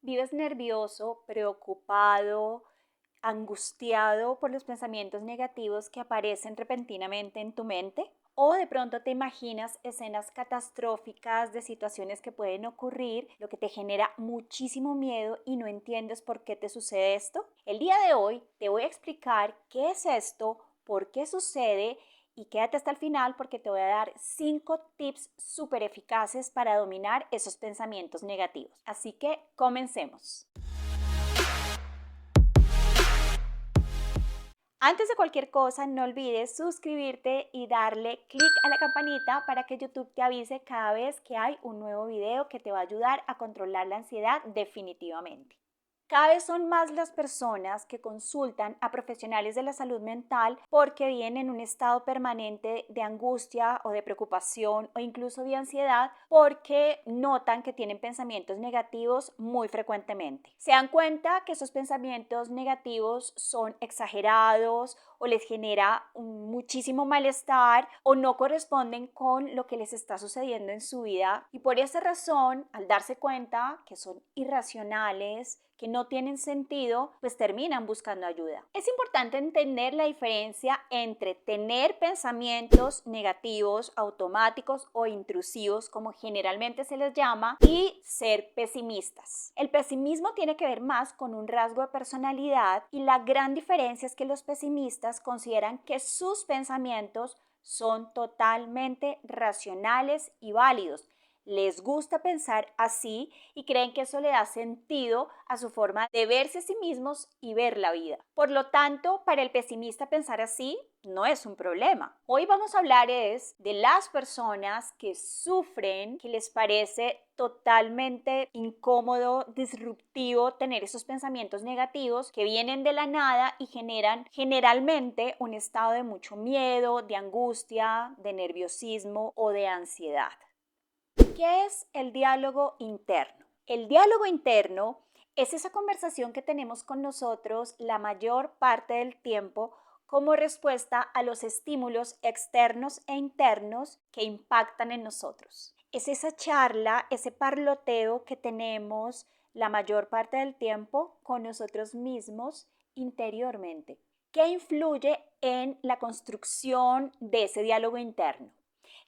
¿Vives nervioso, preocupado, angustiado por los pensamientos negativos que aparecen repentinamente en tu mente? ¿O de pronto te imaginas escenas catastróficas de situaciones que pueden ocurrir, lo que te genera muchísimo miedo y no entiendes por qué te sucede esto? El día de hoy te voy a explicar qué es esto, por qué sucede y quédate hasta el final porque te voy a dar 5 tips súper eficaces para dominar esos pensamientos negativos. Así que comencemos. Antes de cualquier cosa, no olvides suscribirte y darle clic a la campanita para que YouTube te avise cada vez que hay un nuevo video que te va a ayudar a controlar la ansiedad definitivamente. Cada vez son más las personas que consultan a profesionales de la salud mental porque viven en un estado permanente de angustia o de preocupación o incluso de ansiedad porque notan que tienen pensamientos negativos muy frecuentemente. Se dan cuenta que esos pensamientos negativos son exagerados o les genera muchísimo malestar o no corresponden con lo que les está sucediendo en su vida y por esa razón, al darse cuenta que son irracionales, que no tienen sentido, pues terminan buscando ayuda. Es importante entender la diferencia entre tener pensamientos negativos, automáticos o intrusivos, como generalmente se les llama, y ser pesimistas. El pesimismo tiene que ver más con un rasgo de personalidad y la gran diferencia es que los pesimistas consideran que sus pensamientos son totalmente racionales y válidos. Les gusta pensar así y creen que eso le da sentido a su forma de verse a sí mismos y ver la vida. Por lo tanto, para el pesimista pensar así no es un problema. Hoy vamos a hablar de las personas que sufren, que les parece totalmente incómodo, disruptivo tener esos pensamientos negativos que vienen de la nada y generan generalmente un estado de mucho miedo, de angustia, de nerviosismo o de ansiedad. ¿Qué es el diálogo interno? El diálogo interno es esa conversación que tenemos con nosotros la mayor parte del tiempo como respuesta a los estímulos externos e internos que impactan en nosotros. Es esa charla, ese parloteo que tenemos la mayor parte del tiempo con nosotros mismos interiormente, que influye en la construcción de ese diálogo interno,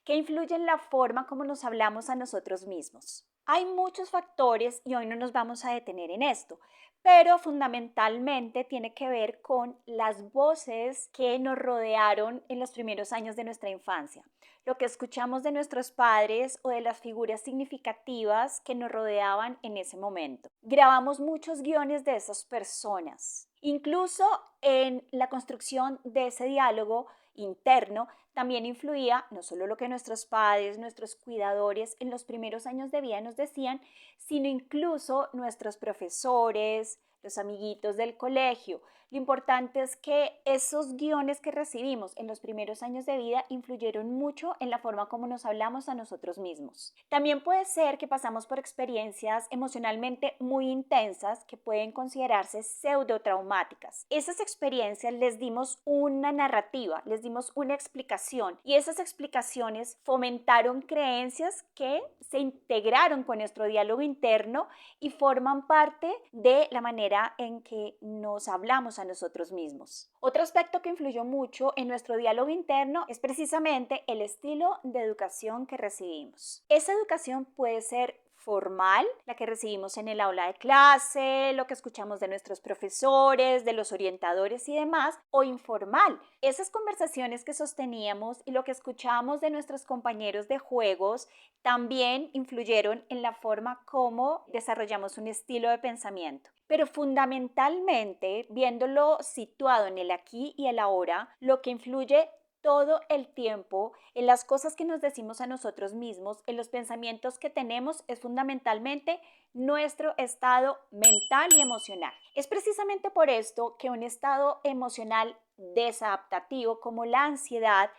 que influye en la forma como nos hablamos a nosotros mismos. Hay muchos factores y hoy no nos vamos a detener en esto, pero fundamentalmente tiene que ver con las voces que nos rodearon en los primeros años de nuestra infancia, lo que escuchamos de nuestros padres o de las figuras significativas que nos rodeaban en ese momento. Grabamos muchos guiones de esas personas. Incluso en la construcción de ese diálogo interno también influía no solo lo que nuestros padres, nuestros cuidadores en los primeros años de vida nos decían, sino incluso nuestros profesores, los amiguitos del colegio. Lo importante es que esos guiones que recibimos en los primeros años de vida influyeron mucho en la forma como nos hablamos a nosotros mismos. También puede ser que pasamos por experiencias emocionalmente muy intensas que pueden considerarse pseudotraumáticas. Esas experiencias les dimos una narrativa, les dimos una explicación y esas explicaciones fomentaron creencias que se integraron con nuestro diálogo interno y forman parte de la manera en que nos hablamos a nosotros mismos. Otro aspecto que influyó mucho en nuestro diálogo interno es precisamente el estilo de educación que recibimos. Esa educación puede ser formal, la que recibimos en el aula de clase, lo que escuchamos de nuestros profesores, de los orientadores y demás, o informal, esas conversaciones que sosteníamos y lo que escuchábamos de nuestros compañeros de juegos también influyeron en la forma como desarrollamos un estilo de pensamiento. Pero fundamentalmente, viéndolo situado en el aquí y el ahora, lo que influye todo el tiempo en las cosas que nos decimos a nosotros mismos, en los pensamientos que tenemos, es fundamentalmente nuestro estado mental y emocional. Es precisamente por esto que un estado emocional desadaptativo como la ansiedad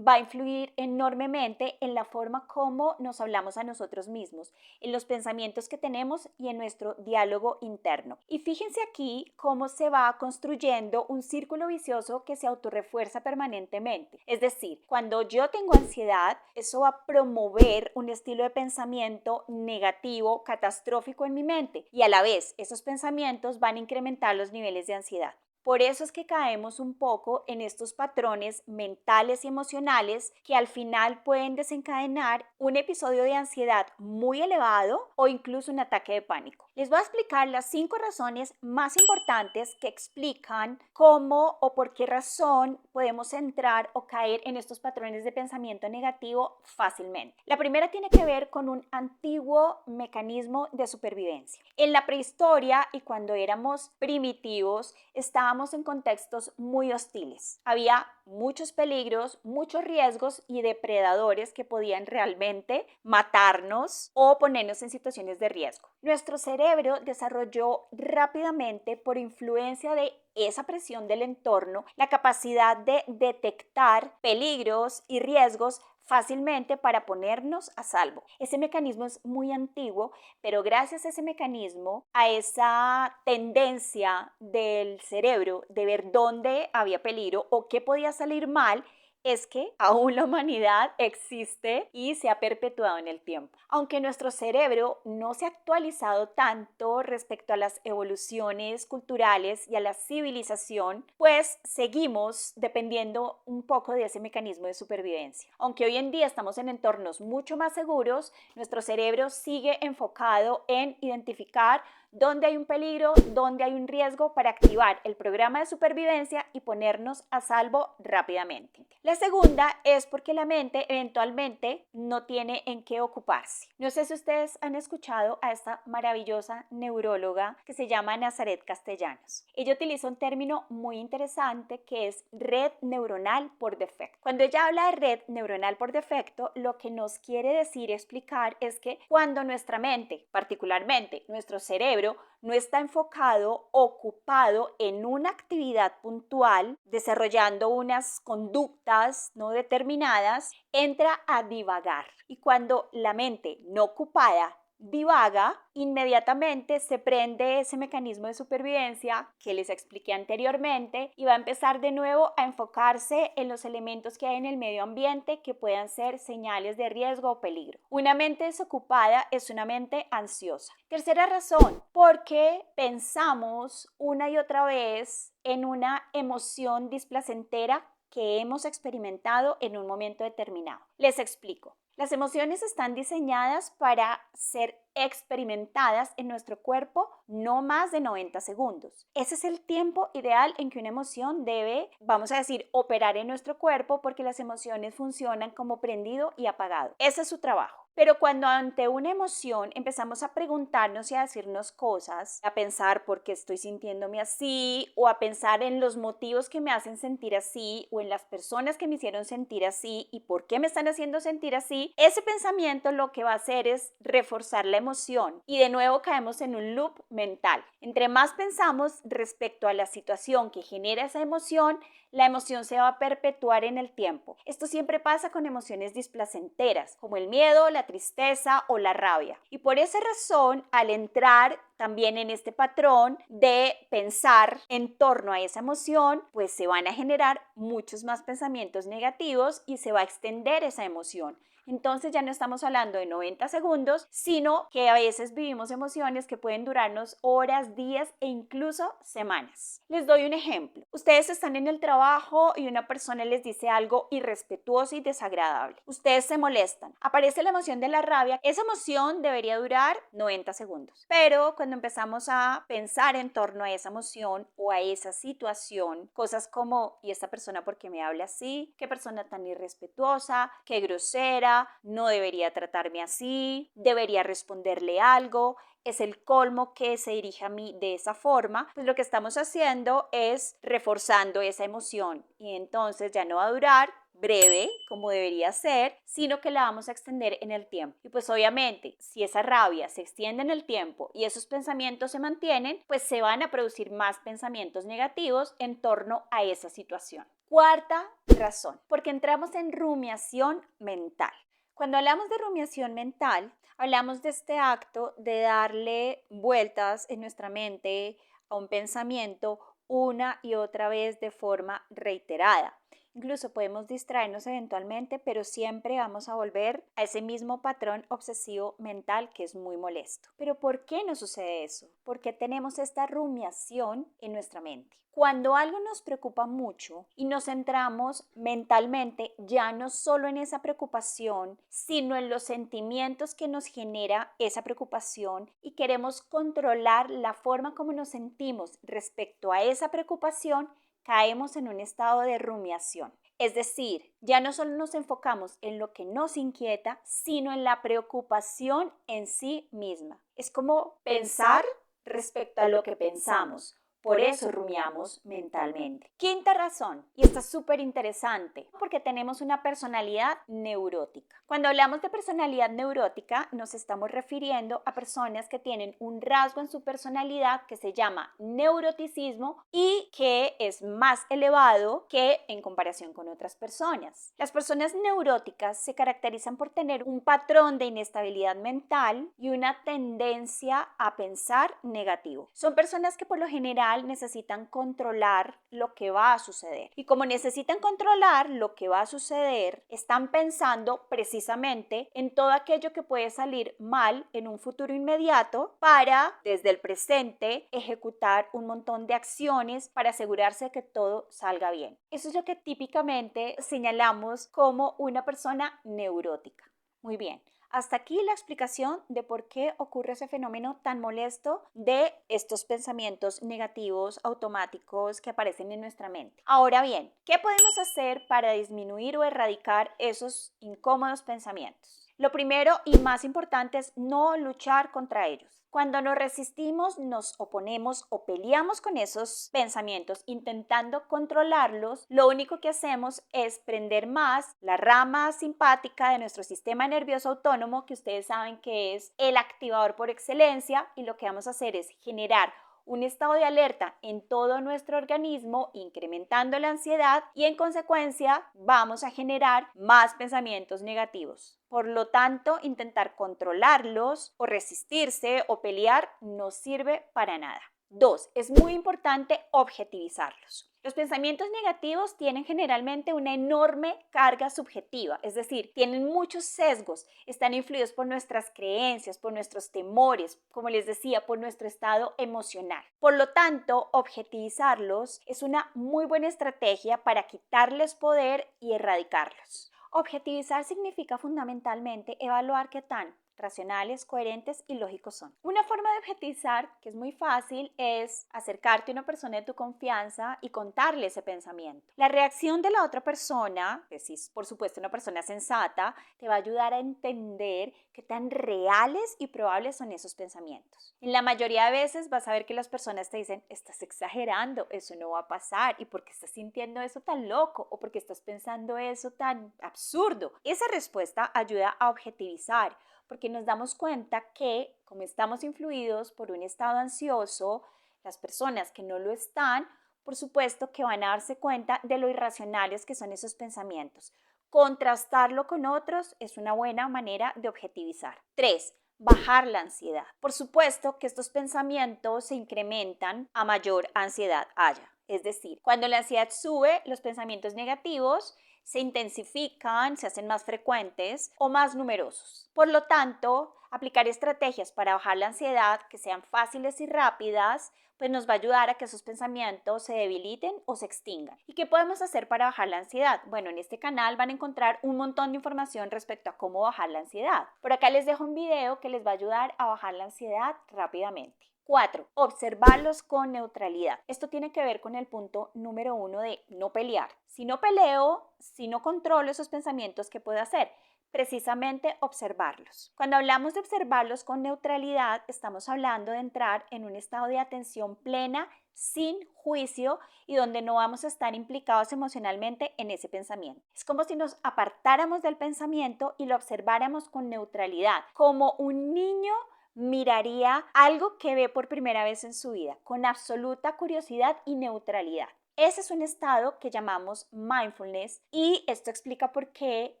va a influir enormemente en la forma como nos hablamos a nosotros mismos, en los pensamientos que tenemos y en nuestro diálogo interno. Y fíjense aquí cómo se va construyendo un círculo vicioso que se autorrefuerza permanentemente. Es decir, cuando yo tengo ansiedad, eso va a promover un estilo de pensamiento negativo, catastrófico en mi mente, y a la vez esos pensamientos van a incrementar los niveles de ansiedad. Por eso es que caemos un poco en estos patrones mentales y emocionales que al final pueden desencadenar un episodio de ansiedad muy elevado o incluso un ataque de pánico. Les voy a explicar las 5 razones más importantes que explican cómo o por qué razón podemos entrar o caer en estos patrones de pensamiento negativo fácilmente. La primera tiene que ver con un antiguo mecanismo de supervivencia. En la prehistoria y cuando éramos primitivos, estábamos en contextos muy hostiles. Había muchos peligros, muchos riesgos y depredadores que podían realmente matarnos o ponernos en situaciones de riesgo. Nuestro cerebro desarrolló rápidamente, por influencia de esa presión del entorno, la capacidad de detectar peligros y riesgos fácilmente para ponernos a salvo. Ese mecanismo es muy antiguo, pero gracias a ese mecanismo, a esa tendencia del cerebro de ver dónde había peligro o qué podía salir mal, es que aún la humanidad existe y se ha perpetuado en el tiempo. Aunque nuestro cerebro no se ha actualizado tanto respecto a las evoluciones culturales y a la civilización, pues seguimos dependiendo un poco de ese mecanismo de supervivencia. Aunque hoy en día estamos en entornos mucho más seguros, nuestro cerebro sigue enfocado en identificar dónde hay un peligro, dónde hay un riesgo para activar el programa de supervivencia y ponernos a salvo rápidamente. La segunda es porque la mente eventualmente no tiene en qué ocuparse. No sé si ustedes han escuchado a esta maravillosa neuróloga que se llama Nazaret Castellanos. Ella utiliza un término muy interesante que es red neuronal por defecto. Cuando ella habla de red neuronal por defecto, lo que nos quiere decir, explicar, es que cuando nuestra mente, particularmente nuestro cerebro, no está enfocado, ocupado en una actividad puntual, desarrollando unas conductas no determinadas, entra a divagar. Y cuando la mente no ocupada divaga, inmediatamente se prende ese mecanismo de supervivencia que les expliqué anteriormente y va a empezar de nuevo a enfocarse en los elementos que hay en el medio ambiente que puedan ser señales de riesgo o peligro. Una mente desocupada es una mente ansiosa. Tercera razón, porque pensamos una y otra vez en una emoción displacentera que hemos experimentado en un momento determinado. Les explico. Las emociones están diseñadas para ser experimentadas en nuestro cuerpo no más de 90 segundos. Ese es el tiempo ideal en que una emoción debe, vamos a decir, operar en nuestro cuerpo, porque las emociones funcionan como prendido y apagado. Ese es su trabajo. Pero cuando ante una emoción empezamos a preguntarnos y a decirnos cosas, a pensar por qué estoy sintiéndome así, o a pensar en los motivos que me hacen sentir así, o en las personas que me hicieron sentir así y por qué me están haciendo sentir así, ese pensamiento lo que va a hacer es reforzar la emoción y de nuevo caemos en un loop mental. Entre más pensamos respecto a la situación que genera esa emoción, la emoción se va a perpetuar en el tiempo. Esto siempre pasa con emociones displacenteras, como el miedo, la tristeza o la rabia. Y por esa razón, al entrar también en este patrón de pensar en torno a esa emoción, pues se van a generar muchos más pensamientos negativos y se va a extender esa emoción. Entonces ya no estamos hablando de 90 segundos, sino que a veces vivimos emociones que pueden durarnos horas, días e incluso semanas. Les doy un ejemplo. Ustedes están en el trabajo y una persona les dice algo irrespetuoso y desagradable. Ustedes se molestan. Aparece la emoción de la rabia. Esa emoción debería durar 90 segundos. Pero cuando empezamos a pensar en torno a esa emoción o a esa situación, cosas como, ¿y esta persona por qué me habla así? ¿Qué persona tan irrespetuosa? ¿Qué grosera? No debería tratarme así, debería responderle algo, es el colmo que se dirija a mí de esa forma, pues lo que estamos haciendo es reforzando esa emoción y entonces ya no va a durar breve como debería ser, sino que la vamos a extender en el tiempo. Y pues obviamente, si esa rabia se extiende en el tiempo y esos pensamientos se mantienen, pues se van a producir más pensamientos negativos en torno a esa situación. Cuarta razón, porque entramos en rumiación mental. Cuando hablamos de rumiación mental, hablamos de este acto de darle vueltas en nuestra mente a un pensamiento una y otra vez de forma reiterada. Incluso podemos distraernos eventualmente, pero siempre vamos a volver a ese mismo patrón obsesivo mental que es muy molesto. ¿Pero por qué nos sucede eso? ¿Por qué tenemos esta rumiación en nuestra mente? Cuando algo nos preocupa mucho y nos centramos mentalmente ya no solo en esa preocupación, sino en los sentimientos que nos genera esa preocupación y queremos controlar la forma como nos sentimos respecto a esa preocupación, caemos en un estado de rumiación. Es decir, ya no solo nos enfocamos en lo que nos inquieta, sino en la preocupación en sí misma. Es como pensar respecto a lo que pensamos. Por eso rumiamos mentalmente. Quinta razón, y esta es súper interesante, porque tenemos una personalidad neurótica. Cuando hablamos de personalidad neurótica, nos estamos refiriendo a personas que tienen un rasgo en su personalidad que se llama neuroticismo y que es más elevado que en comparación con otras personas. Las personas neuróticas se caracterizan por tener un patrón de inestabilidad mental y una tendencia a pensar negativo. Son personas que por lo general necesitan controlar lo que va a suceder. Y como necesitan controlar lo que va a suceder, están pensando precisamente en todo aquello que puede salir mal en un futuro inmediato para, desde el presente, ejecutar un montón de acciones para asegurarse de que todo salga bien. Eso es lo que típicamente señalamos como una persona neurótica. Muy bien. Hasta aquí la explicación de por qué ocurre ese fenómeno tan molesto de estos pensamientos negativos automáticos que aparecen en nuestra mente. Ahora bien, ¿qué podemos hacer para disminuir o erradicar esos incómodos pensamientos? Lo primero y más importante es no luchar contra ellos. Cuando nos resistimos, nos oponemos o peleamos con esos pensamientos intentando controlarlos, lo único que hacemos es prender más la rama simpática de nuestro sistema nervioso autónomo, que ustedes saben que es el activador por excelencia, y lo que vamos a hacer es generar un estado de alerta en todo nuestro organismo, incrementando la ansiedad y en consecuencia vamos a generar más pensamientos negativos. Por lo tanto, intentar controlarlos o resistirse o pelear no sirve para nada. 2. Es muy importante objetivizarlos. Los pensamientos negativos tienen generalmente una enorme carga subjetiva, es decir, tienen muchos sesgos, están influidos por nuestras creencias, por nuestros temores, como les decía, por nuestro estado emocional. Por lo tanto, objetivizarlos es una muy buena estrategia para quitarles poder y erradicarlos. Objetivizar significa fundamentalmente evaluar qué tan racionales, coherentes y lógicos son. Una forma de objetivizar, que es muy fácil, es acercarte a una persona de tu confianza y contarle ese pensamiento. La reacción de la otra persona, que si es por supuesto una persona sensata, te va a ayudar a entender qué tan reales y probables son esos pensamientos. En la mayoría de veces vas a ver que las personas te dicen, estás exagerando, eso no va a pasar, ¿y por qué estás sintiendo eso tan loco? ¿O por qué estás pensando eso tan absurdo? Esa respuesta ayuda a objetivizar, porque nos damos cuenta que, como estamos influidos por un estado ansioso, las personas que no lo están, por supuesto que van a darse cuenta de lo irracionales que son esos pensamientos. Contrastarlo con otros es una buena manera de objetivizar. 3. Bajar la ansiedad. Por supuesto que estos pensamientos se incrementan a mayor ansiedad haya. Es decir, cuando la ansiedad sube, los pensamientos negativos se intensifican, se hacen más frecuentes o más numerosos. Por lo tanto, aplicar estrategias para bajar la ansiedad que sean fáciles y rápidas, pues nos va a ayudar a que esos pensamientos se debiliten o se extingan. ¿Y qué podemos hacer para bajar la ansiedad? Bueno, en este canal van a encontrar un montón de información respecto a cómo bajar la ansiedad. Por acá les dejo un video que les va a ayudar a bajar la ansiedad rápidamente. 4. Observarlos con neutralidad. Esto tiene que ver con el punto número 1 de no pelear. Si no peleo, si no controlo esos pensamientos, ¿qué puedo hacer? Precisamente observarlos. Cuando hablamos de observarlos con neutralidad, estamos hablando de entrar en un estado de atención plena, sin juicio y donde no vamos a estar implicados emocionalmente en ese pensamiento. Es como si nos apartáramos del pensamiento y lo observáramos con neutralidad, como un niño miraría algo que ve por primera vez en su vida, con absoluta curiosidad y neutralidad. Ese es un estado que llamamos mindfulness y esto explica por qué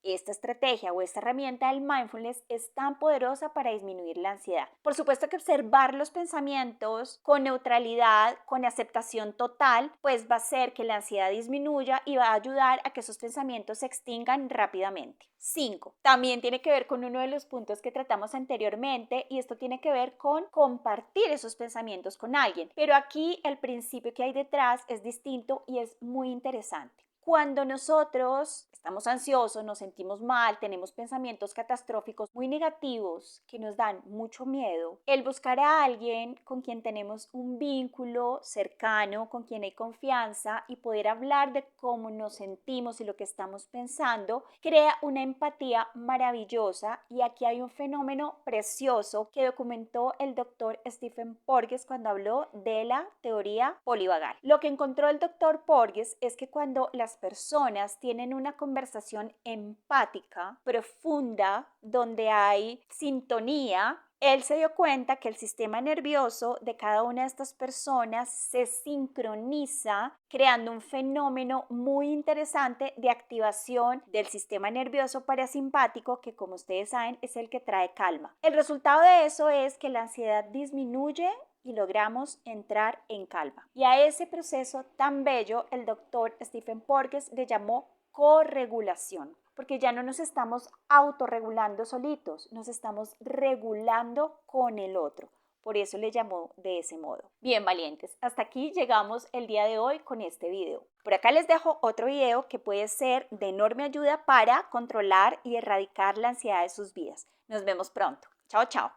esta estrategia o esta herramienta del mindfulness es tan poderosa para disminuir la ansiedad. Por supuesto que observar los pensamientos con neutralidad, con aceptación total, pues va a hacer que la ansiedad disminuya y va a ayudar a que esos pensamientos se extingan rápidamente. 5. También tiene que ver con uno de los puntos que tratamos anteriormente y esto tiene que ver con compartir esos pensamientos con alguien. Pero aquí el principio que hay detrás es distinto y es muy interesante. Cuando nosotros estamos ansiosos, nos sentimos mal, tenemos pensamientos catastróficos muy negativos que nos dan mucho miedo, el buscar a alguien con quien tenemos un vínculo cercano, con quien hay confianza y poder hablar de cómo nos sentimos y lo que estamos pensando, crea una empatía maravillosa y aquí hay un fenómeno precioso que documentó el doctor Stephen Porges cuando habló de la teoría polivagal. Lo que encontró el doctor Porges es que cuando las personas tienen una conversación empática, profunda, donde hay sintonía, él se dio cuenta que el sistema nervioso de cada una de estas personas se sincroniza, creando un fenómeno muy interesante de activación del sistema nervioso parasimpático, que como ustedes saben es el que trae calma. El resultado de eso es que la ansiedad disminuye y logramos entrar en calma. Y a ese proceso tan bello el doctor Stephen Porges le llamó corregulación, porque ya no nos estamos autorregulando solitos, nos estamos regulando con el otro. Por eso le llamó de ese modo. Bien, valientes, hasta aquí llegamos el día de hoy con este video. Por acá les dejo otro video que puede ser de enorme ayuda para controlar y erradicar la ansiedad de sus vidas. Nos vemos pronto. Chao, chao.